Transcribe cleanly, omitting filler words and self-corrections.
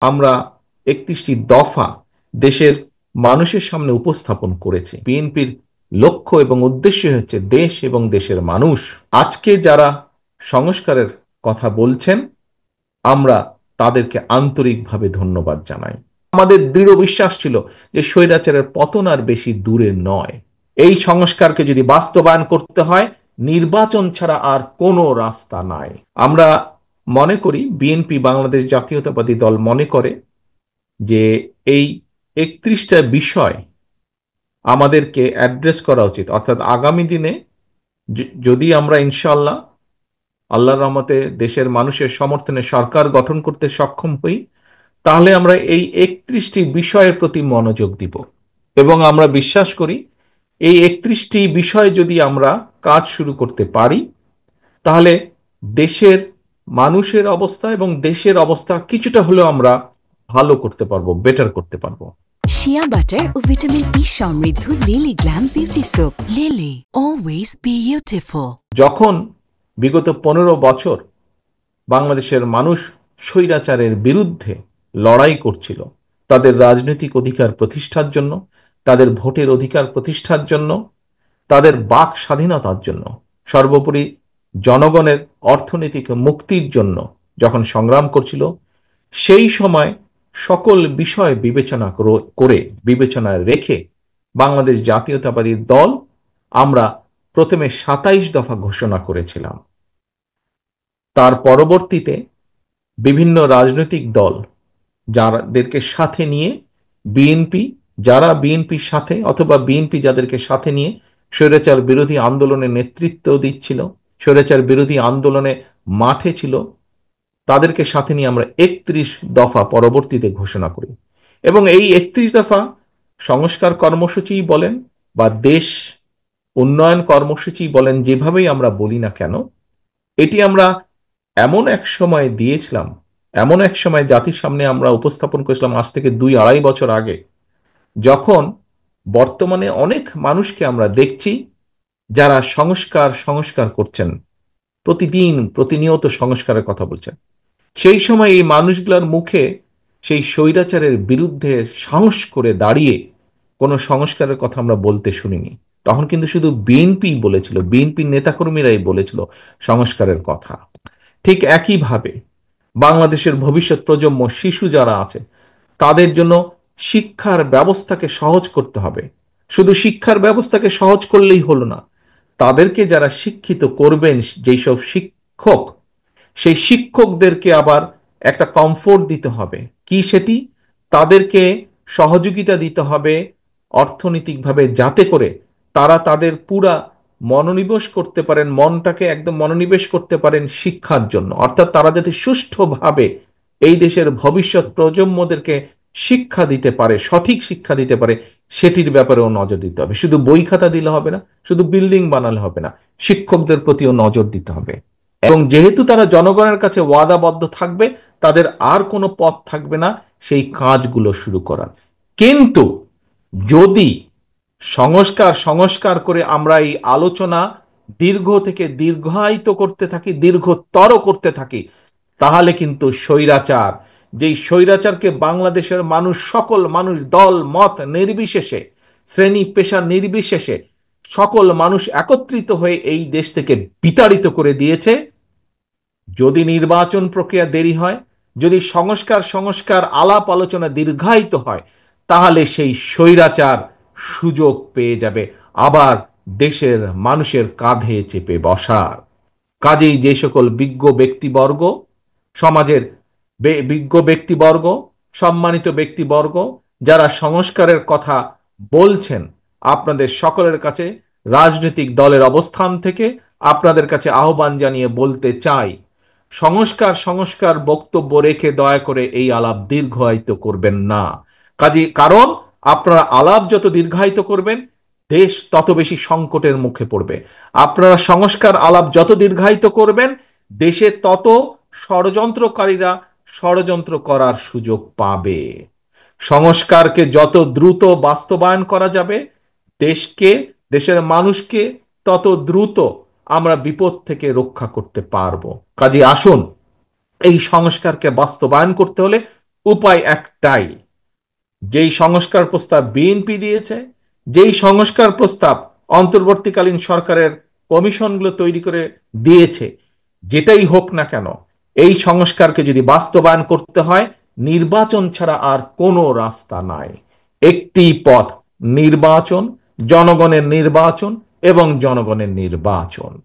আমরা 31টি দফা দেশের মানুষের সামনে উপস্থাপন করেছি। বিএনপির লক্ষ্য এবং উদ্দেশ্য হচ্ছে দেশ এবং দেশের মানুষ। আজকে যারা সংস্কারের কথা বলছেন, আমরা তাদেরকে আন্তরিকভাবে ধন্যবাদ জানাই। আমাদের দৃঢ় বিশ্বাস ছিল যে স্বৈরাচারের পতন আর বেশি দূরে নয়। এই সংস্কারকে যদি বাস্তবায়ন করতে হয়, নির্বাচন ছাড়া আর কোনো রাস্তা নাই। আমরা মনে করি, বিএনপি বাংলাদেশ জাতীয়তাবাদী দল মনে করে যে এই 31টা বিষয় আমাদেরকে অ্যাড্রেস করা উচিত। অর্থাৎ আগামী দিনে যদি আমরা ইনশাআল্লাহ আল্লাহর রহমতে দেশের মানুষের সমর্থনে সরকার গঠন করতে সক্ষম হই, তাহলে আমরা এই 31টি বিষয়ের প্রতি মনোযোগ দিব। এবং আমরা বিশ্বাস করি এই 31টি বিষয়ে যদি আমরা কাজ শুরু করতে পারি, তাহলে দেশের মানুষের অবস্থা এবং দেশের অবস্থা কিছুটা হলেও আমরা ভালো করতে পারবো, বেটার করতে পারবো। শিয়া বাটার ও ভিটামিন ই সমৃদ্ধ lily glam beauty soap. Lily, always beautiful. যখন বিগত 15 বছর বাংলাদেশের মানুষ স্বৈরাচারের বিরুদ্ধে লড়াই করছিল, তাদের রাজনৈতিক অধিকার প্রতিষ্ঠার জন্য, তাদের ভোটের অধিকার প্রতিষ্ঠার জন্য, তাদের বাক স্বাধীনতার জন্য, সর্বোপরি জনগণের অর্থনৈতিক মুক্তির জন্য যখন সংগ্রাম করছিল, সেই সময় সকল বিষয় বিবেচনা করে বিবেচনায় রেখে বাংলাদেশ জাতীয়তাবাদী দল আমরা প্রথমে 27 দফা ঘোষণা করেছিলাম। তার পরবর্তীতে বিভিন্ন রাজনৈতিক দল যাদেরকে সাথে নিয়ে বিএনপি, যারা বিএনপির সাথে অথবা বিএনপি যাদেরকে সাথে নিয়ে স্বৈরাচার বিরোধী আন্দোলনে নেতৃত্ব দিচ্ছিল, স্বৈরাচার বিরোধী আন্দোলনে মাঠে ছিল, তাদেরকে সাথে নিয়ে আমরা 31 দফা পরবর্তীতে ঘোষণা করি। এবং এই 31 দফা সংস্কার কর্মসূচি বলেন বা দেশ উন্নয়ন কর্মসূচি বলেন, যেভাবেই আমরা বলি না কেন, এটি আমরা এমন এক সময় দিয়েছিলাম, এমন এক সময় জাতির সামনে আমরা উপস্থাপন করেছিলাম আজ থেকে 2-2.5 বছর আগে, যখন বর্তমানে অনেক মানুষকে আমরা দেখছি যারা সংস্কার সংস্কার করছেন, প্রতিদিন প্রতিনিয়ত সংস্কারের কথা বলছেন। সেই সময় এই মানুষগুলোর মুখে সেই স্বৈরাচারের বিরুদ্ধে সাহস করে দাঁড়িয়ে কোনো সংস্কারের কথা আমরা বলতে শুনিনি। তখন কিন্তু শুধু বিএনপি বলেছিল, বিএনপির নেতাকর্মীরাই বলেছিল সংস্কারের কথা। ঠিক একইভাবে বাংলাদেশের ভবিষ্যৎ প্রজন্ম, শিশু যারা আছে, তাদের জন্য শিক্ষার ব্যবস্থাকে সহজ করতে হবে। শুধু শিক্ষার ব্যবস্থাকে সহজ করলেই হলো না, তাদেরকে যারা শিক্ষিত করবেন, যেই সব শিক্ষক, সেই শিক্ষকদেরকে আবার একটা কমফোর্ট দিতে হবে। কি সেটি? তাদেরকে সহযোগিতা দিতে হবে অর্থনৈতিকভাবে, যাতে করে তারা তাদের পুরা মনোনিবেশ করতে পারেন, মনটাকে একদম মনোনিবেশ করতে পারেন শিক্ষার জন্য। অর্থাৎ তারা যাতে সুষ্ঠুভাবে এই দেশের ভবিষ্যৎ প্রজন্মদেরকে শিক্ষা দিতে পারে, সঠিক শিক্ষা দিতে পারে, সেটির ব্যাপারেও নজর দিতে হবে। শুধু বই খাতা দিলে হবে না, শুধু বিল্ডিং বানালে হবে না, শিক্ষকদের প্রতিও নজর দিতে হবে। এবং যেহেতু তারা জনগণের কাছে ওয়াদাবদ্ধ থাকবে, তাদের আর কোনো পথ থাকবে না সেই কাজগুলো শুরু করার। কিন্তু যদি সংস্কার সংস্কার করে আমরা এই আলোচনা দীর্ঘ থেকে দীর্ঘায়িত করতে থাকি, দীর্ঘতর করতে থাকি, তাহলে কিন্তু স্বৈরাচার, যেই স্বৈরাচারকে বাংলাদেশের মানুষ, সকল মানুষ, দল মত নির্বিশেষে, শ্রেণী পেশা নির্বিশেষে সকল মানুষ একত্রিত হয়ে এই দেশ থেকে বিতাড়িত করে দিয়েছে, যদি নির্বাচন প্রক্রিয়া দেরি হয়, যদি সংস্কার সংস্কার আলাপ আলোচনা দীর্ঘায়িত হয়, তাহলে সেই স্বৈরাচার সুযোগ পেয়ে যাবে আবার দেশের মানুষের কাঁধে চেপে বসার। কাজেই যে সকল বিজ্ঞ ব্যক্তিবর্গ, সমাজের বিজ্ঞ ব্যক্তিবর্গ, সম্মানিত ব্যক্তিবর্গ যারা সংস্কারের কথা বলছেন, আপনাদের সকলের কাছে রাজনৈতিক দলের অবস্থান থেকে আপনাদের কাছে আহ্বান জানিয়ে বলতে চাই, সংস্কার সংস্কার বক্তব্য রেখে দয়া করে এই আলাপ দীর্ঘায়িত করবেন না। কারণ আপনারা আলাপ যত দীর্ঘায়িত করবেন, দেশ তত বেশি সংকটের মুখে পড়বে। আপনারা সংস্কার আলাপ যত দীর্ঘায়িত করবেন, দেশে তত ষড়যন্ত্রকারীরা ষড়যন্ত্র করার সুযোগ পাবে। সংস্কারকে যত দ্রুত বাস্তবায়ন করা যাবে, দেশকে, দেশের মানুষকে তত দ্রুত আমরা বিপদ থেকে রক্ষা করতে পারবো। কাজে আসুন, এই সংস্কারকে বাস্তবায়ন করতে হলে উপায় একটাই, যেই সংস্কার প্রস্তাব বিএনপি দিয়েছে, যেই সংস্কার প্রস্তাব অন্তর্বর্তীকালীন সরকারের কমিশনগুলো তৈরি করে দিয়েছে, যেটাই হোক না কেন, এই সংস্কারকে যদি বাস্তবায়ন করতে হয়, নির্বাচন ছাড়া আর কোনো রাস্তা নাই। একটি পথ, নির্বাচন, জনগণের নির্বাচন এবং জনগণের নির্বাচন।